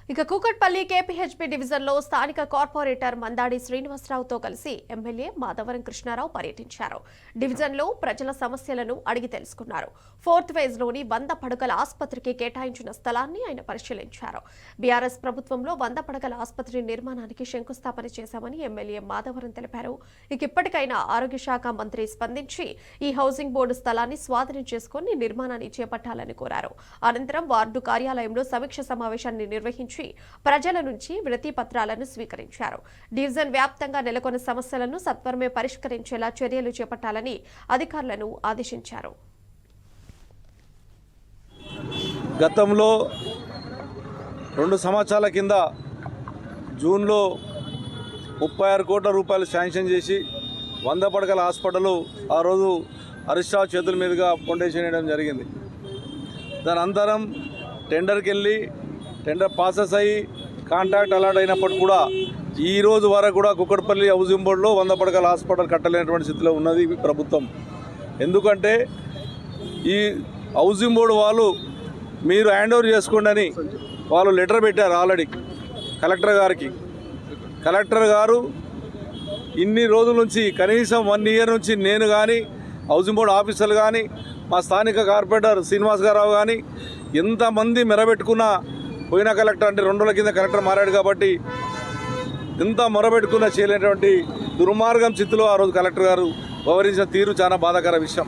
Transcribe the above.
ఇక కూకట్పల్లి కేపీహెచ్పీ డివిజన్లో స్థానిక కార్పొరేటర్ మందాడి శ్రీనివాసరావుతో కలిసి ఎమ్మెల్యే మాధవరం కృష్ణారావు పర్యటించారు. డివిజన్లో ప్రజల సమస్యలను అడిగి తెలుసుకున్నారు. 4th ఫేజ్లోని 100 పడకల ఆసుపత్రికి కేటాయించిన స్థలాన్ని ఆయన పరిశీలించారు. బీఆర్ఎస్ ప్రభుత్వంలో 100 పడకల ఆసుపత్రి నిర్మాణానికి శంకుస్థాపన చేశామని ఎమ్మెల్యే మాధవరం తెలిపారు. ఇక ఇప్పటికైనా ఆరోగ్య శాఖ మంత్రి స్పందించి ఈ హౌసింగ్ బోర్డు స్థలాన్ని స్వాధీనం చేసుకుని నిర్మాణాన్ని చేపట్టాలని కోరారు. అనంతరం వార్డు కార్యాలయంలో సమీక్ష సమావేశాన్ని నిర్వహించి ప్రజల నుంచి వినతి పత్రాలను స్వీకరించారు. డివిజన్ వ్యాప్తంగా నెలకొన్న సమస్యలను సత్వరమే పరిష్కరించేలా చర్యలు చేపట్టాలని అధికారులను ఆదేశించారు. గతంలో 2 సంవత్సరాల కింద జూన్లో 36 కోట్ల రూపాయలు శాంక్షన్ చేసి 100 పడకల హాస్పిటల్ ఆ రోజు హరీష్ రావు చేతుల మీదుగా ఫౌండేషన్ వేయడం జరిగింది. దాని అనంతరం టెండర్కి వెళ్ళి టెండర్ ప్రాసెస్ అయ్యి కాంట్రాక్ట్ అలాట్ అయినప్పటికీ కూడా ఈ రోజు వరకు కూడా కూకట్పల్లి హౌసింగ్ బోర్డులో 100 పడకల హాస్పిటల్ కట్టలేనటువంటి స్థితిలో ఉన్నది ప్రభుత్వం. ఎందుకంటే ఈ హౌసింగ్ బోర్డు వాళ్ళు మీరు హ్యాండ్ ఓవర్ చేసుకోండి అని వాళ్ళు లెటర్ పెట్టారు ఆల్రెడీ కలెక్టర్ గారికి. కలెక్టర్ గారు ఇన్ని రోజుల నుంచి కనీసం 1 ఇయర్ నుంచి నేను కానీ హౌసింగ్ బోర్డు ఆఫీసర్లు కానీ మా స్థానిక కార్పొరేటర్ శ్రీనివాస్ గారు కానీ ఎంతమంది మెరబెట్టుకున్నా పోయిన కలెక్టర్ అంటే 2 రోజుల కింద కలెక్టర్ మారాడు కాబట్టి ఎంత మొరబెట్టుకున్నా చేయలేనటువంటి దుర్మార్గం స్థితిలో ఆ రోజు కలెక్టర్ గారు వ్యవహరించిన తీరు చాలా బాధాకర విషయం.